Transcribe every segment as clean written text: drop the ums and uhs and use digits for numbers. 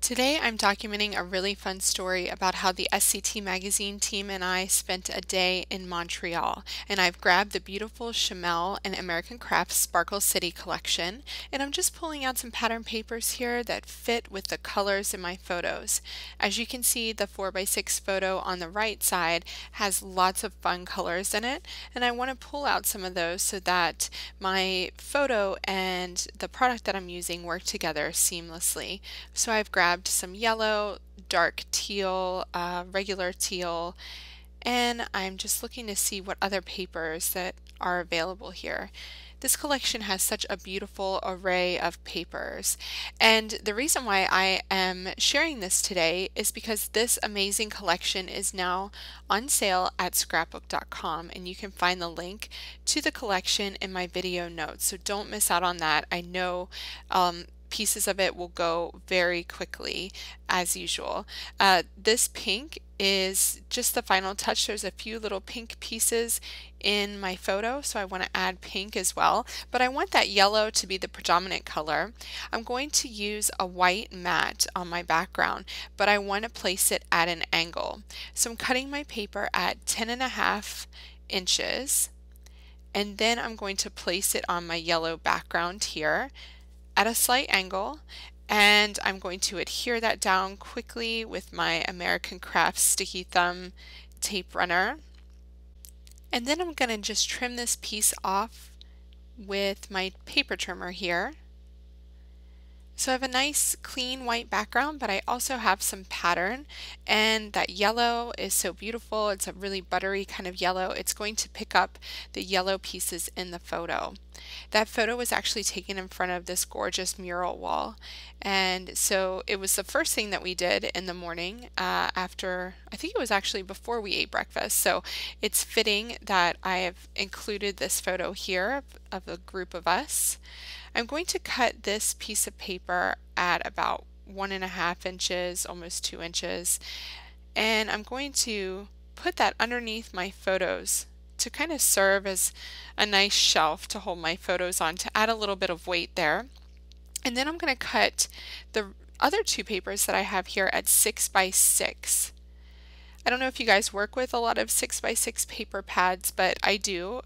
Today I'm documenting a really fun story about how the SCT magazine team and I spent a day in Montreal, and I've grabbed the beautiful Shimelle and American Crafts Sparkle City collection, and I'm just pulling out some pattern papers here that fit with the colors in my photos. As you can see, the 4x6 photo on the right side has lots of fun colors in it, and I want to pull out some of those so that my photo and the product that I'm using work together seamlessly. So I've grabbed some yellow, dark teal, regular teal, and I'm just looking to see what other papers that are available here. This collection has such a beautiful array of papers, and the reason why I am sharing this today is because this amazing collection is now on sale at scrapbook.com, and you can find the link to the collection in my video notes, so don't miss out on that. I know pieces of it will go very quickly as usual. This pink is just the final touch. There's a few little pink pieces in my photo, so I want to add pink as well, but I want that yellow to be the predominant color. I'm going to use a white mat on my background, but I want to place it at an angle. So I'm cutting my paper at 10.5 inches, and then I'm going to place it on my yellow background here at a slight angle, and I'm going to adhere that down quickly with my American Crafts sticky thumb tape runner. And then I'm going to just trim this piece off with my paper trimmer here. So I have a nice clean white background, but I also have some pattern, and that yellow is so beautiful. It's a really buttery kind of yellow. It's going to pick up the yellow pieces in the photo. That photo was actually taken in front of this gorgeous mural wall, and so it was the first thing that we did in the morning after, I think it was actually before we ate breakfast, so it's fitting that I have included this photo here of a group of us. I'm going to cut this piece of paper at about 1.5 inches, almost 2 inches, and I'm going to put that underneath my photos to kind of serve as a nice shelf to hold my photos on, to add a little bit of weight there. And then I'm going to cut the other two papers that I have here at 6x6. I don't know if you guys work with a lot of 6x6 paper pads, but I do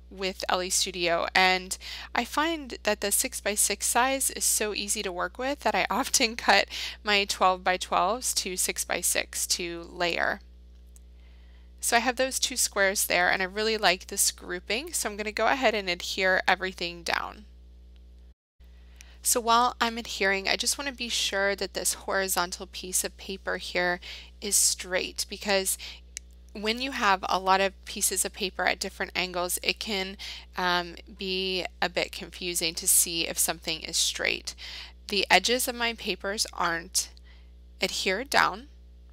with LE Studio, and I find that the 6x6 size is so easy to work with that I often cut my 12x12s to 6x6 to layer. So I have those two squares there, and I really like this grouping, so I'm going to go ahead and adhere everything down. So while I'm adhering, I just want to be sure that this horizontal piece of paper here is straight, because when you have a lot of pieces of paper at different angles, it can be a bit confusing to see if something is straight. The edges of my papers aren't adhered down,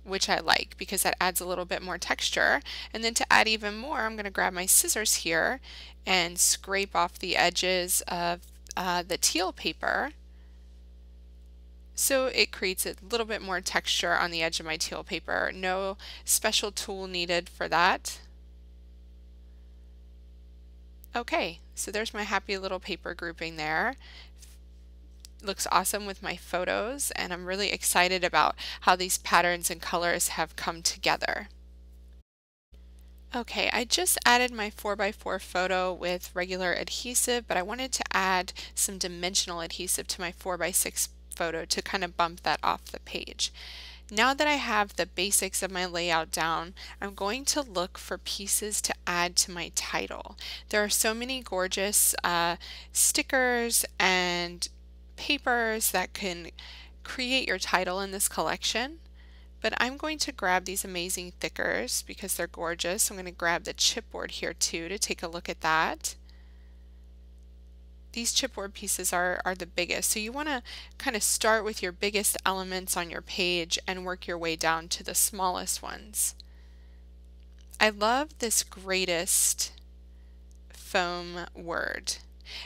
which I like because that adds a little bit more texture. And then to add even more, I'm going to grab my scissors here and scrape off the edges of the teal paper, so it creates a little bit more texture on the edge of my teal paper. No special tool needed for that. Okay, so there's my happy little paper grouping there. Looks awesome with my photos, and I'm really excited about how these patterns and colors have come together. Okay, I just added my 4x4 photo with regular adhesive, but I wanted to add some dimensional adhesive to my 4x6 photo to kind of bump that off the page. Now that I have the basics of my layout down, I'm going to look for pieces to add to my title. There are so many gorgeous stickers and papers that can create your title in this collection. But I'm going to grab these amazing thickers because they're gorgeous. I'm going to grab the chipboard here too to take a look at that. These chipboard pieces are the biggest, so you want to kind of start with your biggest elements on your page and work your way down to the smallest ones. I love this greatest foam word.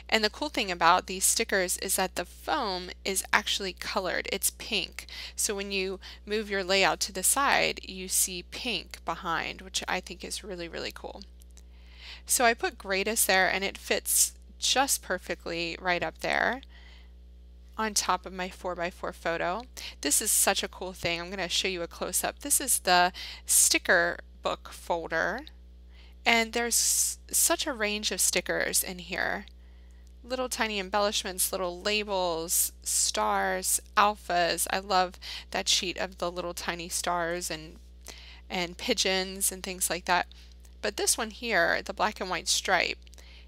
And the cool thing about these stickers is that the foam is actually colored. It's pink. So when you move your layout to the side, you see pink behind, which I think is really, really cool. So I put greatest there, and it fits just perfectly right up there. on top of my 4x4 photo. This is such a cool thing. I'm going to show you a close-up. This is the sticker book folder, and there's such a range of stickers in here. Little tiny embellishments, little labels, stars, alphas. I love that sheet of the little tiny stars and pigeons and things like that. But this one here, the black and white stripe,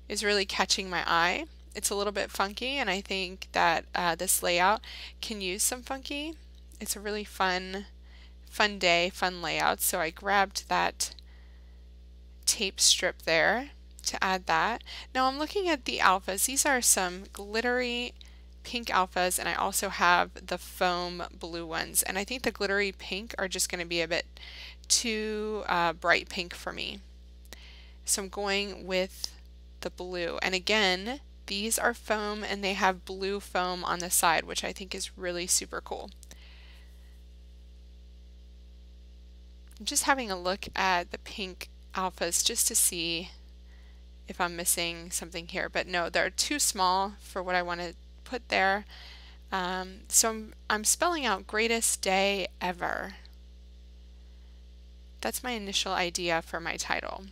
is really catching my eye. It's a little bit funky, and I think that this layout can use some funky. It's a really fun day, fun layout. So I grabbed that tape strip there to add that. Now I'm looking at the alphas. These are some glittery pink alphas, and I also have the foam blue ones. And I think the glittery pink are just going to be a bit too bright pink for me. So I'm going with the blue. And again, these are foam, and they have blue foam on the side, which I think is really super cool. I'm just having a look at the pink alphas just to see if I'm missing something here, but no, they're too small for what I want to put there. So I'm spelling out greatest day ever. That's my initial idea for my title.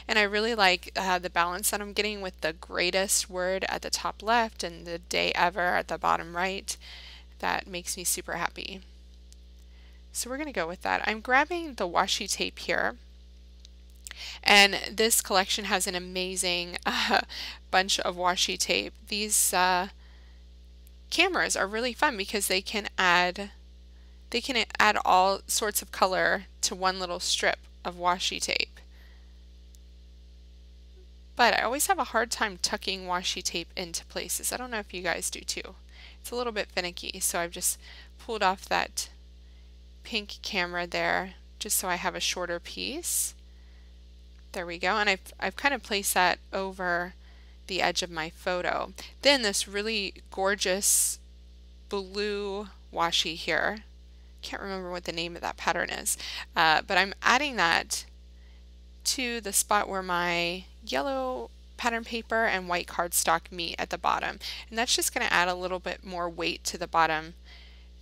And I really like the balance that I'm getting with the greatest word at the top left and the day ever at the bottom right. That makes me super happy. So we're going to go with that. I'm grabbing the washi tape here. And this collection has an amazing bunch of washi tape. These cameras are really fun because they can add all sorts of color to one little strip of washi tape. But I always have a hard time tucking washi tape into places. I don't know if you guys do too. It's a little bit finicky, so I've just pulled off that pink camera there just so I have a shorter piece. There we go, and I've kind of placed that over the edge of my photo. Then this really gorgeous blue washi here. Can't remember what the name of that pattern is, but I'm adding that to the spot where my yellow pattern paper and white cardstock meet at the bottom. And that's just going to add a little bit more weight to the bottom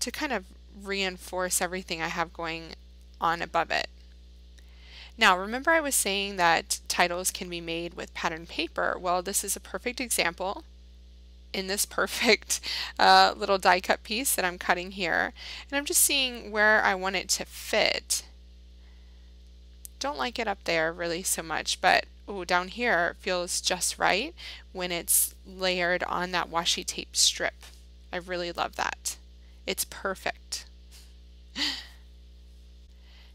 to kind of reinforce everything I have going on above it. Now, remember I was saying that titles can be made with pattern paper. Well, this is a perfect example in this perfect little die cut piece that I'm cutting here. And I'm just seeing where I want it to fit. Don't like it up there really so much, but ooh, down here it feels just right when it's layered on that washi tape strip. I really love that. It's perfect.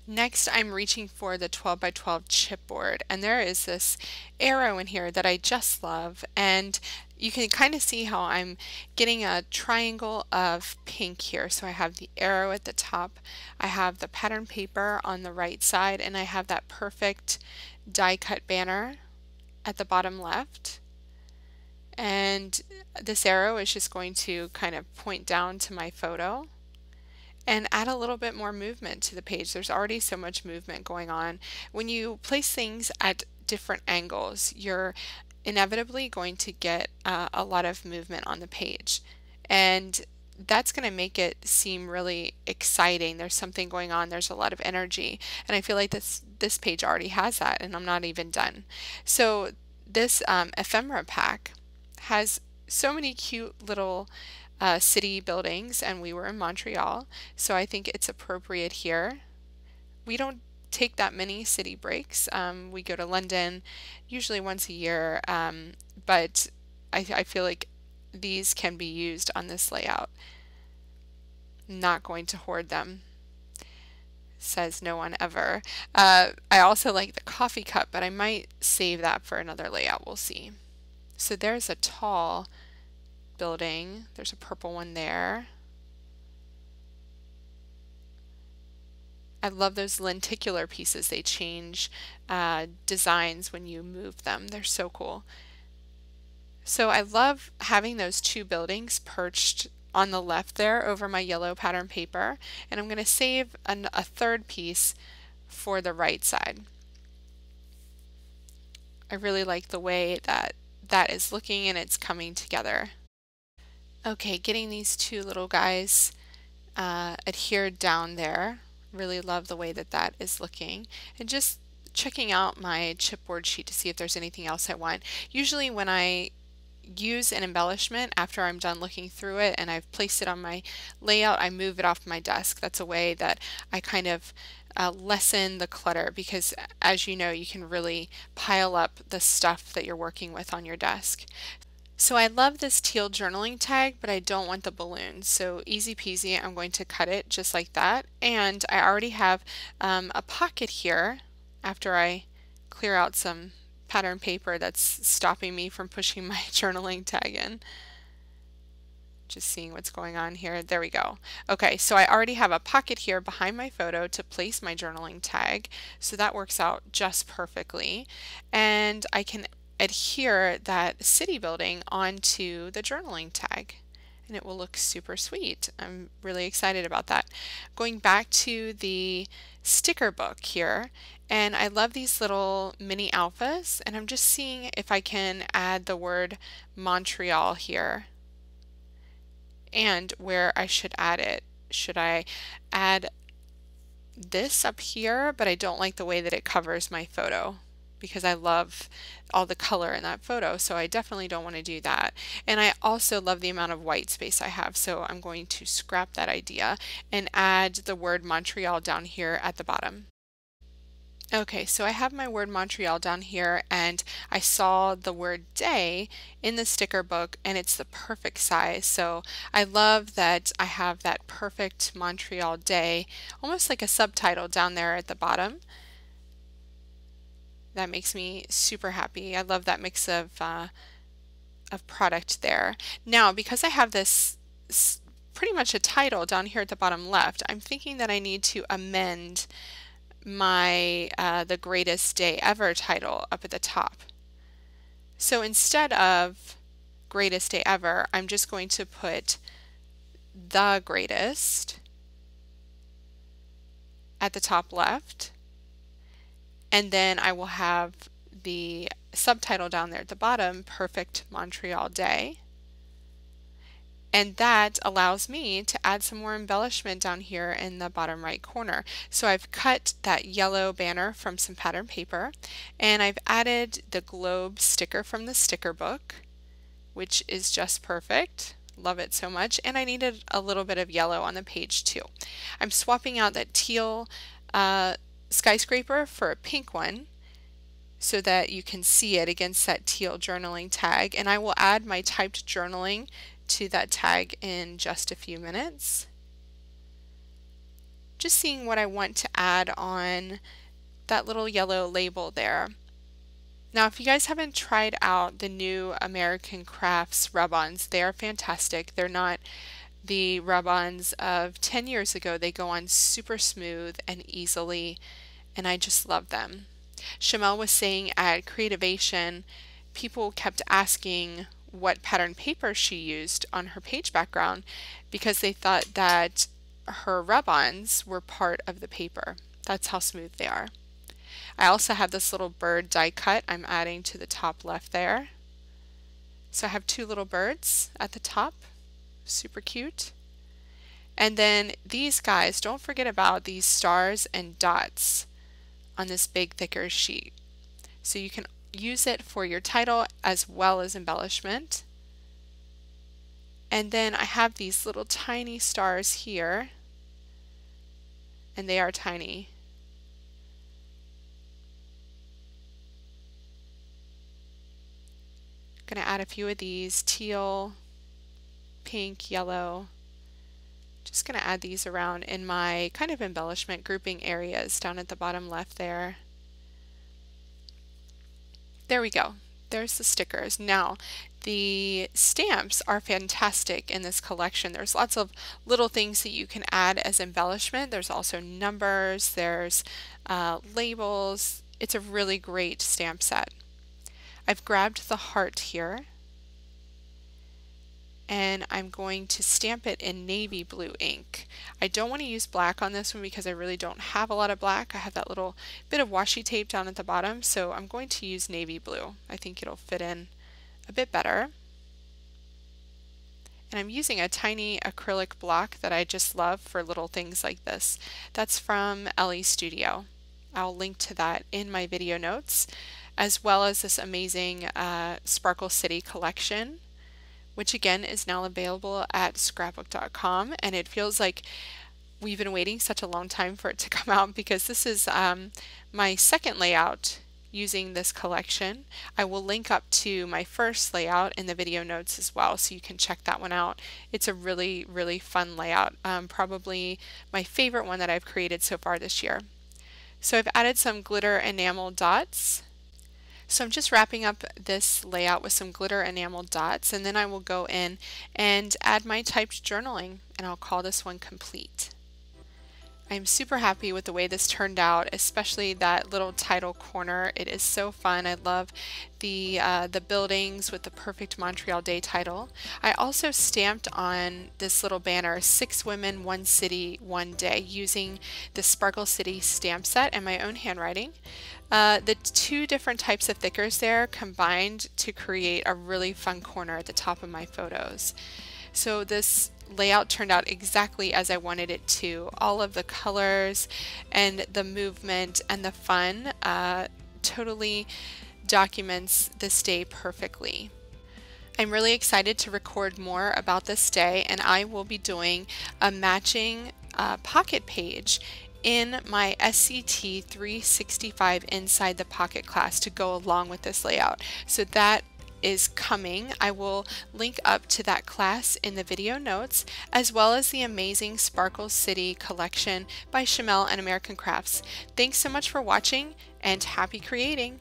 Next, I'm reaching for the 12 by 12 chipboard, and there is this arrow in here that I just love, and you can kind of see how I'm getting a triangle of pink here. So I have the arrow at the top, I have the pattern paper on the right side, and I have that perfect die cut banner at the bottom left. And this arrow is just going to kind of point down to my photo and add a little bit more movement to the page. There's already so much movement going on. When you place things at different angles, you're inevitably going to get a lot of movement on the page. And that's going to make it seem really exciting. There's something going on. There's a lot of energy. And I feel like this page already has that, and I'm not even done. So this ephemera pack has so many cute little city buildings, and we were in Montreal, so I think it's appropriate here. We don't take that many city breaks. We go to London usually once a year, but I feel like these can be used on this layout. Not going to hoard them, says no one ever. I also like the coffee cup, but I might save that for another layout. We'll see. So there's a tall building. There's a purple one there. I love those lenticular pieces. They change designs when you move them. They're so cool. So I love having those two buildings perched on the left there over my yellow pattern paper, and I'm going to save a third piece for the right side. I really like the way that is looking and it's coming together. Okay, getting these two little guys adhered down there. Really love the way that that is looking. And just checking out my chipboard sheet to see if there's anything else I want. Usually when I use an embellishment after I'm done looking through it and I've placed it on my layout, I move it off my desk. That's a way that I kind of lessen the clutter because as you know, you can really pile up the stuff that you're working with on your desk. So I love this teal journaling tag, but I don't want the balloon. So easy peasy, I'm going to cut it just like that. And I already have a pocket here after I clear out some pattern paper that's stopping me from pushing my journaling tag in. Just seeing what's going on here. There we go. Okay, so I already have a pocket here behind my photo to place my journaling tag. So that works out just perfectly. And I can adhere that city building onto the journaling tag. And it will look super sweet. I'm really excited about that. Going back to the sticker book here, and I love these little mini alphas, and I'm just seeing if I can add the word Montreal here and where I should add it. Should I add this up here? But I don't like the way that it covers my photo because I love all the color in that photo, so I definitely don't want to do that. And I also love the amount of white space I have, so I'm going to scrap that idea and add the word Montreal down here at the bottom. Okay, so I have my word Montreal down here and I saw the word day in the sticker book and it's the perfect size. So I love that I have that perfect Montreal day, almost like a subtitle down there at the bottom. That makes me super happy. I love that mix of product there. Now, because I have this pretty much a title down here at the bottom left, I'm thinking that I need to amend my the greatest day ever title up at the top. So instead of greatest day ever, I'm just going to put the greatest at the top left, and then I will have the subtitle down there at the bottom, Perfect Montreal Day. And that allows me to add some more embellishment down here in the bottom right corner. So I've cut that yellow banner from some pattern paper and I've added the globe sticker from the sticker book, which is just perfect. Love it so much. And I needed a little bit of yellow on the page too. I'm swapping out that teal skyscraper for a pink one so that you can see it against that teal journaling tag. And I will add my typed journaling to that tag in just a few minutes. Just seeing what I want to add on that little yellow label there. Now, if you guys haven't tried out the new American Crafts rub-ons, they are fantastic. They're not the rub-ons of 10 years ago. They go on super smooth and easily, and I just love them. Shimelle was saying at Creativation, people kept asking what pattern paper she used on her page background because they thought that her rub-ons were part of the paper. That's how smooth they are. I also have this little bird die cut I'm adding to the top left there. So I have two little birds at the top, super cute. And then these guys, don't forget about these stars and dots on this big thicker sheet. So you can use it for your title as well as embellishment. And then I have these little tiny stars here, and they are tiny. I'm going to add a few of these, teal, pink, yellow. Just going to add these around in my kind of embellishment grouping areas down at the bottom left there. There we go. There's the stickers. Now, the stamps are fantastic in this collection. There's lots of little things that you can add as embellishment. There's also numbers, there's labels. It's a really great stamp set. I've grabbed the heart here and I'm going to stamp it in navy blue ink. I don't want to use black on this one because I really don't have a lot of black. I have that little bit of washi tape down at the bottom, so I'm going to use navy blue. I think it'll fit in a bit better. And And I'm using a tiny acrylic block that I just love for little things like this. That's from Ellie Studio. I'll link to that in my video notes, as well as this amazing Sparkle City collection, which again is now available at scrapbook.com. And it feels like we've been waiting such a long time for it to come out, because this is my second layout using this collection. I will link up to my first layout in the video notes as well, so you can check that one out. It's a really, really fun layout, probably my favorite one that I've created so far this year. So I've added some glitter enamel dots. So I'm just wrapping up this layout with some glitter enamel dots, and then I will go in and add my typed journaling, and I'll call this one complete. I'm super happy with the way this turned out, especially that little title corner. It is so fun. I love the buildings with the perfect Montreal Day title. I also stamped on this little banner 6 Women, 1 City, 1 Day, using the Sparkle City stamp set and my own handwriting. The 2 different types of thickers there combined to create a really fun corner at the top of my photos. So this layout turned out exactly as I wanted it to. All of the colors and the movement and the fun totally documents this day perfectly. I'm really excited to record more about this day, and I will be doing a matching pocket page in my SCT 365 Inside the Pocket class to go along with this layout. So that is coming. I will link up to that class in the video notes, as well as the amazing Sparkle City collection by Shimelle and American Crafts. Thanks so much for watching, and happy creating!